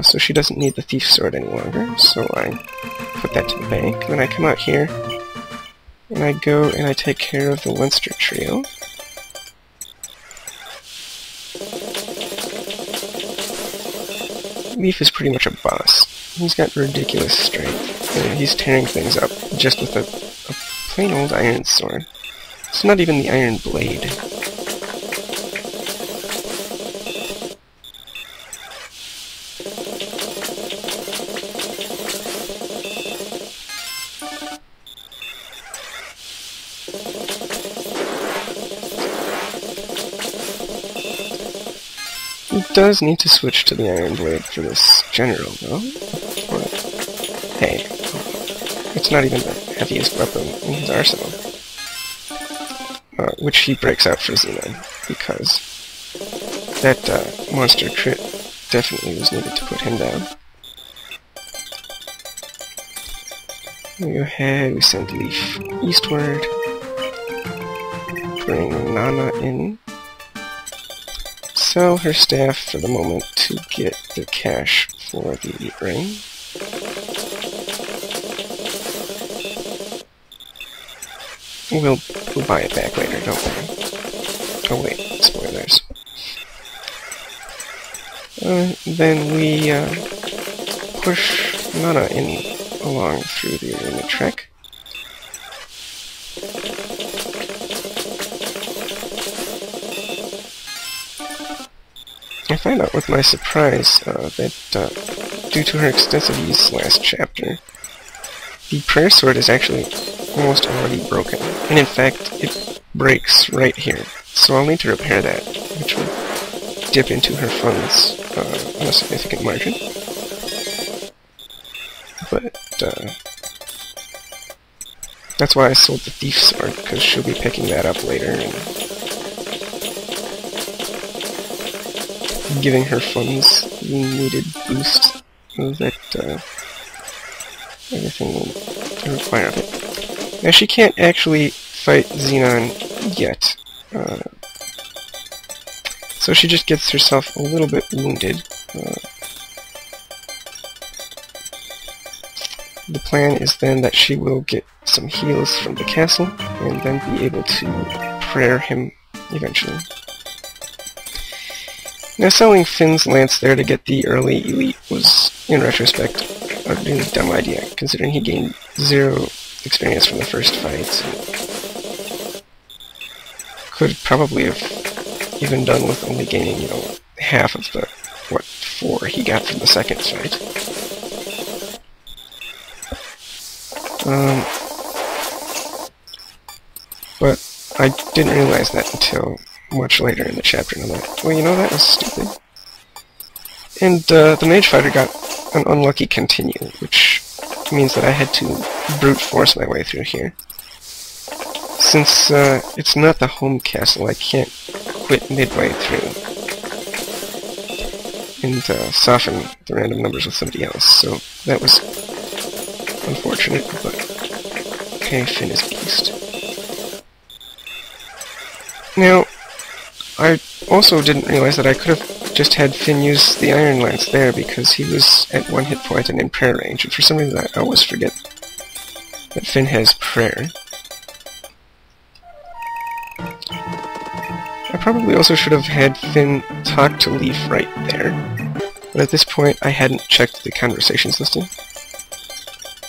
So she doesn't need the thief sword any longer, so I put that to the bank. Then I come out here, and I go and I take care of the Leinster trio. Leaf is pretty much a boss. He's got ridiculous strength, and he's tearing things up just with a plain old iron sword. It's not even the iron blade. He does need to switch to the iron blade for this general, though. But, hey, it's not even the heaviest weapon in his arsenal. Which he breaks out for Xenon, because that monster crit definitely was needed to put him down. We go ahead, we send Leaf eastward, bring Nana in, sell her staff for the moment to get the cash for the ring. We'll buy it back later, don't worry. Oh wait, spoilers. Then we push Nana in along through the arena trek. I find out with my surprise that due to her extensive use last chapter, the prayer sword is actually almost already broken, and in fact it breaks right here, so I'll need to repair that, which will dip into her funds on a significant margin. But that's why I sold the thief sword, because she'll be picking that up later and giving her funds the needed boost that everything will require of it. Now she can't actually fight Xenon yet, so she just gets herself a little bit wounded. The plan is then that she will get some heals from the castle, and then be able to prayer him eventually. Now selling Finn's lance there to get the early elite was, in retrospect, a really dumb idea, considering he gained 0 experience from the first fights. Could probably have even done with only gaining, you know, half of the, 4 he got from the second fight. But I didn't realize that until much later in the chapter, and I'm like, well, you know, that was stupid. And the mage fighter got an unlucky continue, which means that I had to brute force my way through here. Since it's not the home castle, I can't quit midway through and soften the random numbers with somebody else, so that was unfortunate, but okay, Finn is beast. Now, I also didn't realize that I could have just had Finn use the Iron Lance there because he was at 1 hit point and in prayer range, and for some reason I always forget that Finn has prayer. I probably also should have had Finn talk to Leaf right there, but at this point I hadn't checked the conversations listing.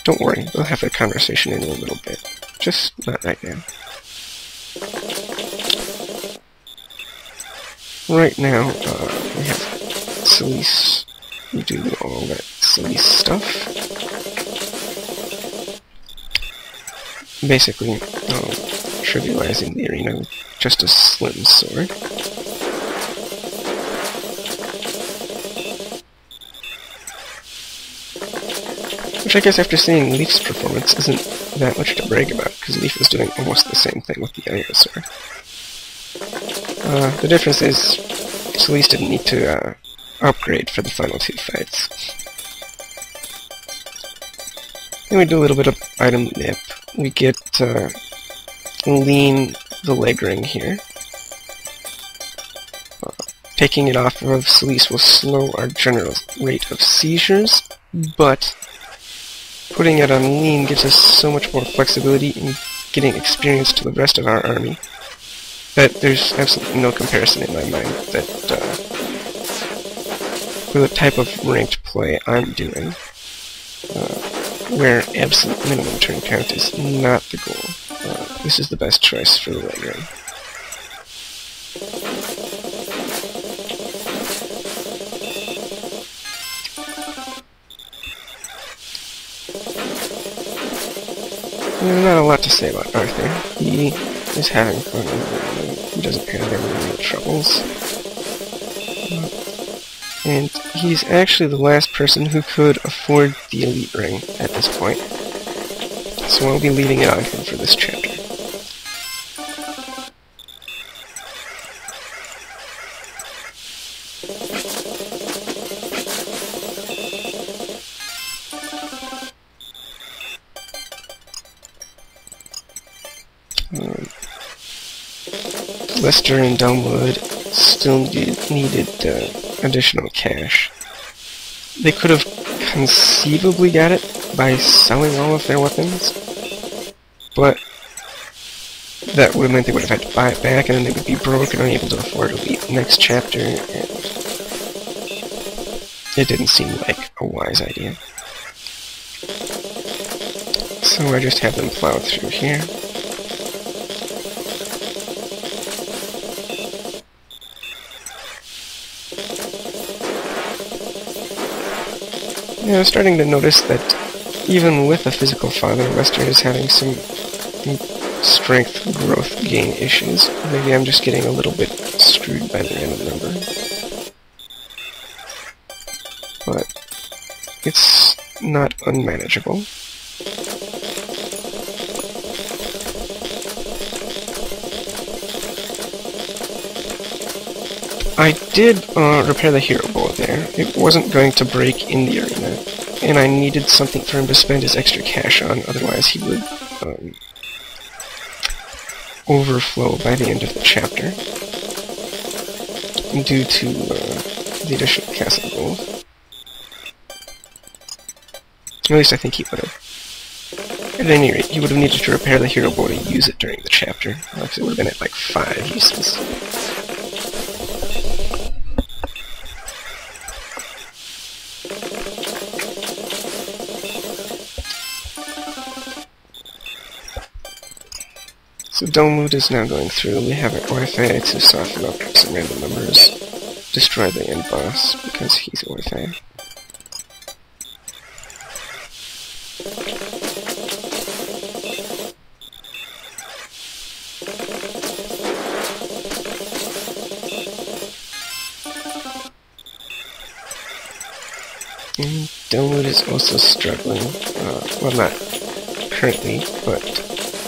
Don't worry, we'll have that conversation in a little bit, just not right now. Right now, we have Celise. We do all that Celise stuff. Basically, trivializing the arena with just a slim sword. Which I guess after seeing Leaf's performance isn't that much to brag about, because Leaf was doing almost the same thing with the iron sword. The difference is, Celise didn't need to upgrade for the final 2 fights. Then we do a little bit of item nip. We get Lean the leg ring here. taking it off of Celise will slow our general rate of seizures, but putting it on lean gives us so much more flexibility in getting experience to the rest of our army that there's absolutely no comparison in my mind that for the type of ranked play I'm doing, where absolute minimum turn count is not the goal. This is the best choice for the late run. There's not a lot to say about Arthur. He is having fun. He doesn't have any real troubles. And he's actually the last person who could afford the elite ring at this point. So I'll be leaving it on him for this chapter. Lester and Dunwood still needed additional cash. They could have conceivably got it by selling all of their weapons, but that would have meant they would have had to buy it back, and then they would be broke and unable to afford to leave the next chapter, and it didn't seem like a wise idea. So I just have them plow through here. Yeah, I'm starting to notice that even with a physical father, Lester is having some strength growth gain issues. Maybe I'm just getting a little bit screwed by the random number. But it's not unmanageable. I did repair the hero bow there. It wasn't going to break in the arena, and I needed something for him to spend his extra cash on, otherwise he would overflow by the end of the chapter due to the additional castle gold. At least I think he would have. At any rate, he would have needed to repair the hero bow to use it during the chapter, because it would have been at like 5 uses. So Download is now going through. We have an Orphe to soften up some random numbers, destroy the end boss because he's Orphe. And Download is also struggling, well not currently, but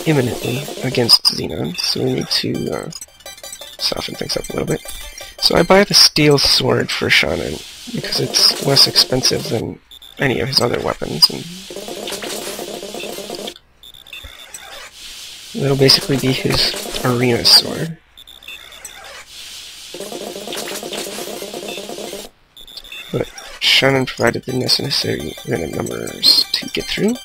imminently against Xenon, so we need to soften things up a little bit. So I buy the steel sword for Shannon because it's less expensive than any of his other weapons, and it'll basically be his arena sword. But Shannon provided the necessary random numbers to get through.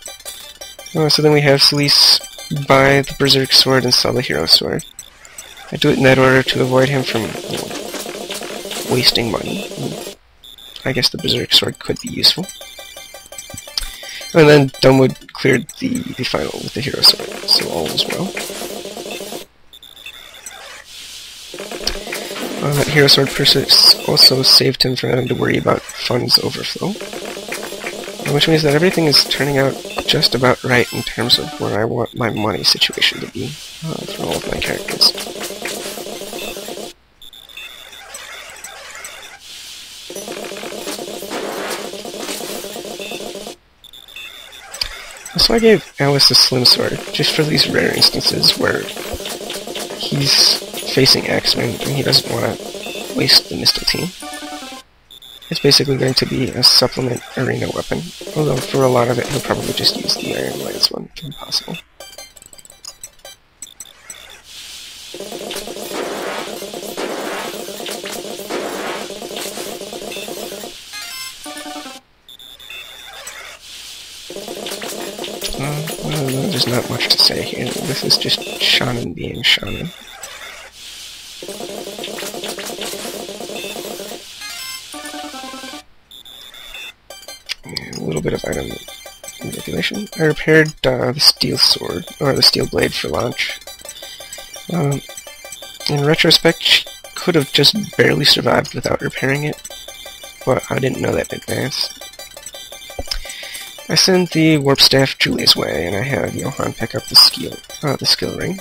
So then we have Celise buy the Berserk Sword and sell the Hero Sword. I do it in that order to avoid him from wasting money. I guess the Berserk Sword could be useful. And then Dunwood cleared the final with the Hero Sword, so all is well. That Hero Sword purchase also saved him from having to worry about funds overflow, which means that everything is turning out just about right in terms of where I want my money situation to be for all of my characters. So I gave Alice a Slim Sword, just for these rare instances where he's facing X-Men and he doesn't want to waste the Mistle team. It's basically going to be a supplement arena weapon, although for a lot of it he'll probably just use the Iron Lance one, if possible. Well, there's not much to say here. This is just Shaman being Shaman. A little bit of item manipulation. I repaired the steel sword, or the steel blade for launch. In retrospect, she could have just barely survived without repairing it, but I didn't know that in advance. I sent the warp staff Julie's way, and I had Johan pick up the skill ring.